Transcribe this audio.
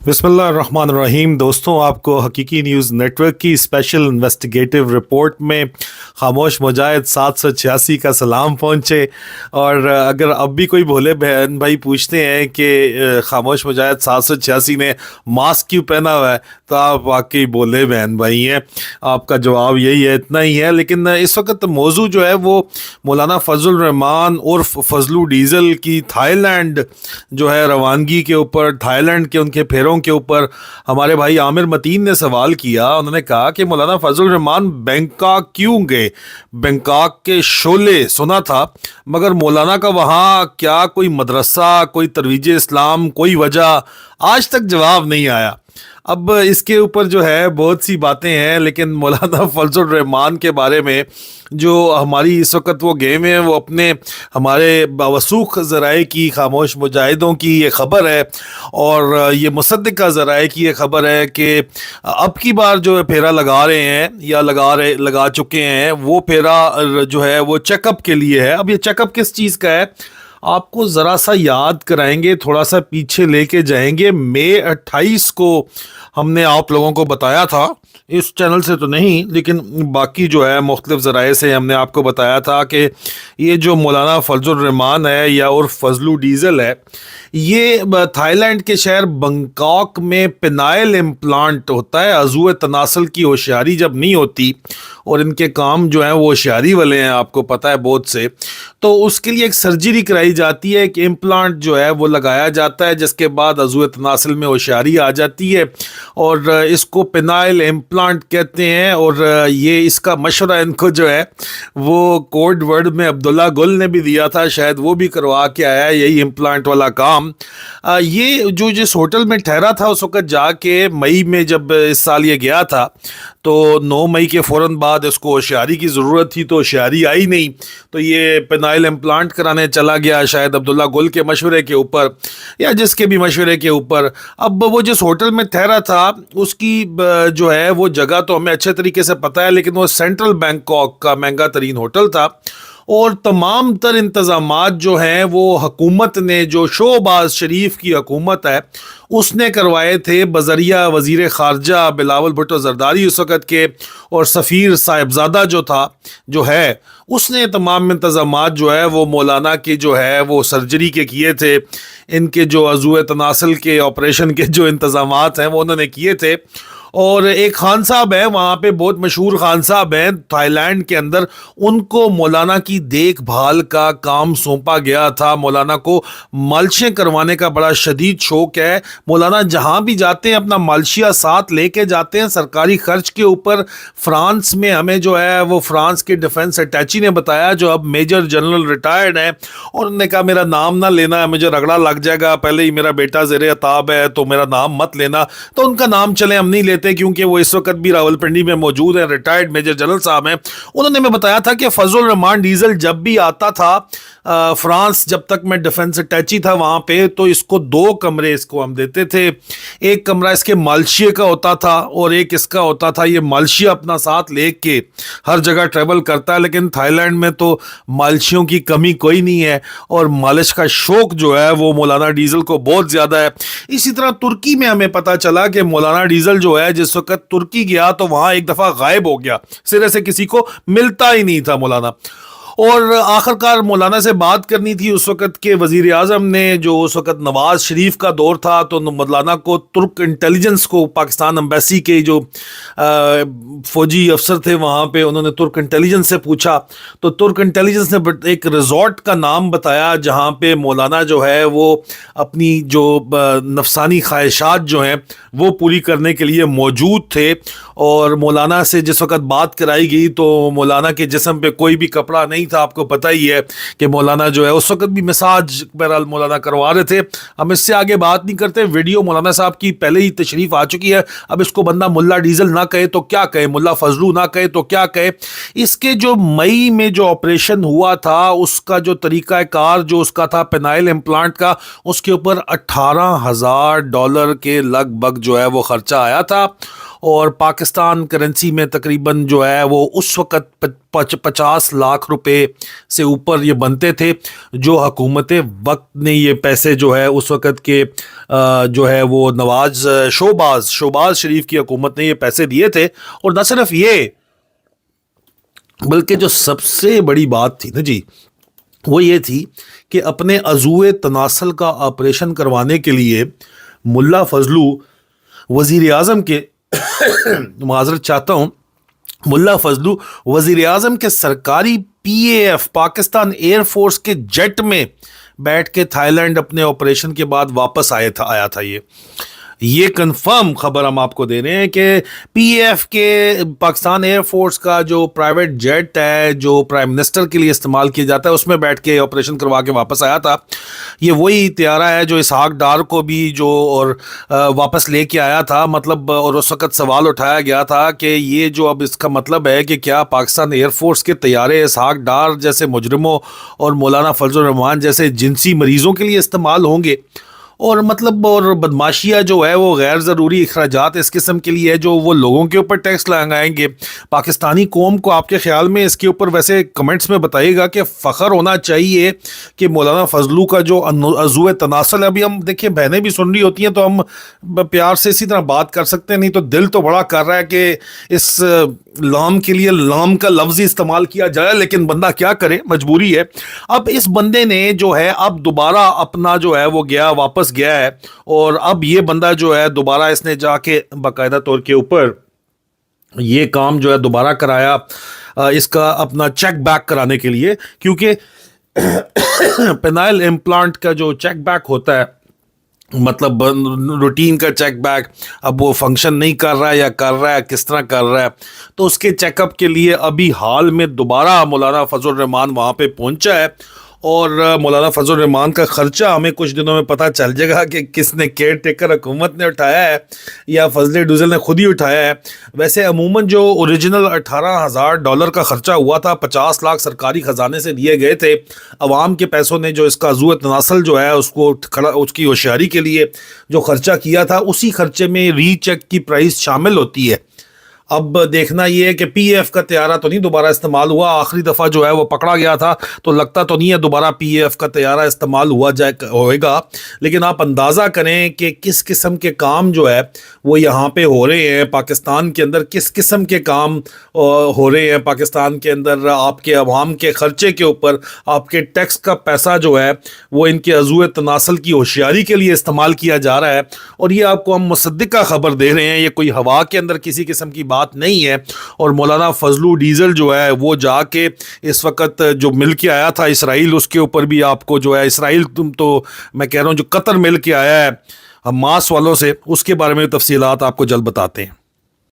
बिस्मिल्लाहिर्रहमानिर्रहीम। दोस्तों, आपको हकीकी न्यूज़ नेटवर्क की स्पेशल इन्वेस्टिगेटिव रिपोर्ट में खामोश मुजाहिद 786 का सलाम पहुँचे। और अगर अब भी कोई भोले बहन भाई पूछते हैं कि खामोश मुजाहिद 786 ने मास्क क्यों पहना हुआ है, तो आप वाकई भोले बहन भाई हैं। आपका जवाब यही है, इतना ही है। लेकिन इस वक्त मौजू जो है वो मौलाना फजलुर रहमान उर्फ फजलू डीजल की थाईलैंड जो है रवानगी के ऊपर, थाईलैंड के उनके फेरों के ऊपर हमारे भाई आमिर मतीन ने सवाल किया। उन्होंने कहा कि मौलाना फजलुर रहमान बैंकॉक क्यों गए? बैंकॉक के शोले सुना था, मगर मौलाना का वहाँ क्या कोई मदरसा, कोई तरवीज इस्लाम, कोई वजह, आज तक जवाब नहीं आया। अब इसके ऊपर जो है बहुत सी बातें हैं, लेकिन मौलाना फजलुर रहमान के बारे में जो हमारी इस वक्त वो गेम है, वो अपने हमारे बावसूख ज़राए की, खामोश मुजाहिदों की ये ख़बर है और ये मुसद्दिक़ा ज़राए की ये ख़बर है कि अब की बार जो फेरा लगा रहे हैं या लगा चुके हैं, वो फेरा जो है वो चेकअप के लिए है। अब ये चेकअप किस चीज़ का है, आपको ज़रा सा याद कराएंगे, थोड़ा सा पीछे लेके जाएंगे। मई 28 को हमने आप लोगों को बताया था, इस चैनल से तो नहीं लेकिन बाकी जो है मुख्तलिफ ज़राए से हमने आपको बताया था कि ये जो मौलाना फजलुर रहमान है या और फजलू डीज़ल है, ये थाईलैंड के शहर बैंकॉक में पेनाइल इम्प्लांट होता है। अज़ूए तनासल की होशियारी जब नहीं होती, और इनके काम जो है वो होशियारी वाले हैं, आपको पता है बहुत से, तो उसके लिए एक सर्जरी कराई जाती है, एक इम्प्लांट जो है वो लगाया जाता है, जिसके बाद अज़ूए तनासल में होशियारी आ जाती है और इसको पेनाइल इम्प्लांट कहते हैं। और ये इसका मशवरा इनको जो है वो कोड वर्ड में अब्दुल्ला गुल ने भी दिया था, शायद वो भी करवा के आया यही इम्प्लांट वाला काम। ये जो जिस होटल में ठहरा था उस वक्त जाके मई में जब इस साल ये गया था, तो 9 मई के फ़ौरन बाद इसको होशियारी की ज़रूरत थी, तो होशियारी आई नहीं, तो ये पेनाइल इम्प्लांट कराने चला गया, शायद अब्दुल्ला गुल के मशवरे के ऊपर या जिसके भी मशवरे के ऊपर। अब वो जिस होटल में ठहरा था उसकी जो है वो जगह तो हमें अच्छे तरीके से पता है, लेकिन वो सेंट्रल बैंकॉक का महंगा तरीन होटल था और तमाम तर इंतज़ामात जो हैं वो हुकूमत ने, जो शोबाज शरीफ की हुकूमत है, उसने करवाए थे बज़रिया वज़ीर ख़ारजा बिलावल भुट्टो ज़रदारी उस वक़्त के, और सफ़ीर साहिबज़ादा जो है उसने तमाम इंतज़ामात जो है वो मौलाना की जो है वो सर्जरी के किए थे। इनके जो अज़ूए तनासल के ऑपरेशन के जो इंतज़ामात हैं वो उन्होंने किए थे। और एक खान साहब है वहाँ पे, बहुत मशहूर खान साहब हैं थाईलैंड के अंदर, उनको मौलाना की देखभाल का काम सौंपा गया था। मौलाना को मालिशें करवाने का बड़ा शदीद शौक़ है। मौलाना जहाँ भी जाते हैं अपना मालशिया साथ लेके जाते हैं सरकारी खर्च के ऊपर। फ्रांस में हमें जो है वो फ्रांस के डिफेंस अटैची ने बताया, जो अब मेजर जनरल रिटायर्ड हैं, और उन्होंने कहा मेरा नाम ना लेना है, मुझे रगड़ा लग जाएगा, पहले ही मेरा बेटा ज़ेरे अताब है तो मेरा नाम मत लेना। तो उनका नाम चले, हम नहीं लेते क्योंकि वो इस वक्त भी रावलपिंडी में मौजूद है, रिटायर्ड मेजर जनरल साहब हैं। उन्होंने मैं बताया था कि फजलुर रहमान डीजल जब भी आता था फ्रांस, जब तक मैं डिफेंस अटैची था वहाँ पे, तो इसको 2 कमरे इसको हम देते थे। एक कमरा इसके मालशिया का होता था और एक इसका होता था। ये मालशिया अपना साथ लेके हर जगह ट्रेवल करता है, लेकिन थाईलैंड में तो मालशियों की कमी कोई नहीं है और मालिश का शौक जो है वो मौलाना डीजल को बहुत ज़्यादा है। इसी तरह तुर्की में हमें पता चला कि मौलाना डीजल जो है जिस वक्त तुर्की गया तो वहाँ एक दफ़ा गायब हो गया, सिरे से किसी को मिलता ही नहीं था मौलाना। और आखिरकार मौलाना से बात करनी थी उस वक़्त के वज़ीर आज़म ने, जो उस वक़्त नवाज़ शरीफ का दौर था, तो मौलाना को तुर्क इंटेलिजेंस को, पाकिस्तान एम्बेसी के जो फ़ौजी अफसर थे वहाँ पे, उन्होंने तुर्क इंटेलिजेंस से पूछा, तो तुर्क इंटेलिजेंस ने एक रिज़ॉर्ट का नाम बताया जहाँ पे मौलाना जो है वो अपनी जो नफसानी ख्वाहिशात जो हैं वो पूरी करने के लिए मौजूद थे। और मौलाना से जिस वक़्त बात कराई गई तो मौलाना के जिस्म पे कोई भी कपड़ा नहीं था। आपको पता ही है कि मौलाना जो है उस वक्त भी मसाज बहरहाल मौलाना करवा रहे थे। हम इससे आगे बात नहीं करते, वीडियो मौलाना साहब की पहले ही तशरीफ आ चुकी है। अब इसको बंदा मुल्ला डीजल ना कहे तो क्या कहे, मुल्ला फजलू ना कहे तो क्या कहे। इसके जो मई में जो ऑपरेशन हुआ था उसका जो तरीका कार जो उसका था पेनाइल इम्प्लांट का, उसके ऊपर $18,000 के लगभग जो है वो खर्चा आया था। اور پاکستان کرنسی میں تقریباً جو ہے وہ اس وقت 50 لاکھ روپے سے اوپر یہ بنتے تھے، جو حکومت وقت نے یہ پیسے جو ہے اس وقت کے جو ہے وہ نواز شہباز شریف کی حکومت نے یہ پیسے دیے تھے۔ اور نہ صرف یہ، بلکہ جو سب سے بڑی بات تھی نا جی، وہ یہ تھی کہ اپنے عضو تناسل کا آپریشن کروانے کے لیے ملا فضلو وزیر اعظم کے معذرت چاہتا ہوں، ملا فضلو وزیر اعظم کے سرکاری PAF پاکستان ایئر فورس کے جیٹ میں بیٹھ کے تھائی لینڈ اپنے آپریشن کے بعد واپس آیا تھا۔ یہ کنفرم خبر ہم آپ کو دے رہے ہیں کہ PAF کے پاکستان ایئر فورس کا جو پرائیویٹ جیٹ ہے جو پرائم منسٹر کے لیے استعمال کیا جاتا ہے، اس میں بیٹھ کے آپریشن کروا کے واپس آیا تھا۔ یہ وہی طیارہ ہے جو اسحاق ڈار کو بھی جو اور واپس لے کے آیا تھا، مطلب، اور اس وقت سوال اٹھایا گیا تھا کہ یہ جو اب اس کا مطلب ہے کہ کیا پاکستان ایئر فورس کے طیارے اسحاق ڈار جیسے مجرموں اور مولانا فضل الرحمان جیسے جنسی مریضوں کے لیے استعمال ہوں گے، اور مطلب اور بدماشیہ جو ہے وہ غیر ضروری اخراجات اس قسم کے لیے جو وہ لوگوں کے اوپر ٹیکس لگائیں گے۔ پاکستانی قوم کو آپ کے خیال میں اس کے اوپر ویسے کمنٹس میں بتائیے گا کہ فخر ہونا چاہیے کہ مولانا فضلو کا جو عضو تناسل ہے، ابھی ہم دیکھیں بہنیں بھی سن رہی ہوتی ہیں تو ہم پیار سے اسی طرح بات کر سکتے ہیں، نہیں تو دل تو بڑا کر رہا ہے کہ اس لام کے لیے لام کا لفظ استعمال کیا جائے، لیکن بندہ کیا کرے، مجبوری ہے۔ اب اس بندے نے جو ہے اب دوبارہ اپنا جو ہے وہ واپس گیا ہے، اور اب یہ بندہ جو ہے دوبارہ اس نے جا کے باقاعدہ طور کے اوپر یہ کام جو ہے دوبارہ کرایا، اس کا اپنا چیک بیک کرانے کے لیے، کیونکہ پینائل امپلانٹ کا جو چیک بیک ہوتا ہے، مطلب روٹین کا چیک بیک، اب وہ فنکشن نہیں کر رہا ہے یا کر رہا ہے، کس طرح کر رہا ہے، تو اس کے چیک اپ کے لیے ابھی حال میں دوبارہ مولانا فضل الرحمان وہاں پہ پہنچا ہے، اور مولانا فضل الرحمان کا خرچہ ہمیں کچھ دنوں میں پتہ چل جائے گا کہ کس نے کیئر ٹیکر حکومت نے اٹھایا ہے یا فضل ڈوزل نے خود ہی اٹھایا ہے۔ ویسے عموماً جو اوریجنل $18,000 کا خرچہ ہوا تھا، 50 لاکھ سرکاری خزانے سے دیے گئے تھے، عوام کے پیسوں نے جو اس کا عضو تناسل جو ہے اس کی ہوشیاری کے لیے جو خرچہ کیا تھا، اسی خرچے میں ری چیک کی پرائس شامل ہوتی ہے۔ اب دیکھنا یہ ہے کہ PAF کا طیارہ تو نہیں دوبارہ استعمال ہوا، آخری دفعہ جو ہے وہ پکڑا گیا تھا، تو لگتا تو نہیں ہے دوبارہ PAF کا طیارہ استعمال ہوئے گا، لیکن آپ اندازہ کریں کہ کس قسم کے کام جو ہے وہ یہاں پہ ہو رہے ہیں پاکستان کے اندر، کس قسم کے کام ہو رہے ہیں پاکستان کے اندر، آپ کے عوام کے خرچے کے اوپر آپ کے ٹیکس کا پیسہ جو ہے وہ ان کے عضو تناسل کی ہوشیاری کے لیے استعمال کیا جا رہا ہے، اور یہ آپ کو ہم مصدقہ خبر دے رہے ہیں، یہ کوئی ہوا کے اندر کسی قسم کی بات نہیں ہے۔ اور مولانا فضلو ڈیزل جو ہے وہ جا کے اس وقت جو مل کے آیا تھا اسرائیل، اس کے اوپر بھی آپ کو جو ہے اسرائیل تو میں کہہ رہا ہوں جو قطر مل کے آیا ہے حماس والوں سے، اس کے بارے میں تفصیلات آپ کو جلد بتاتے ہیں۔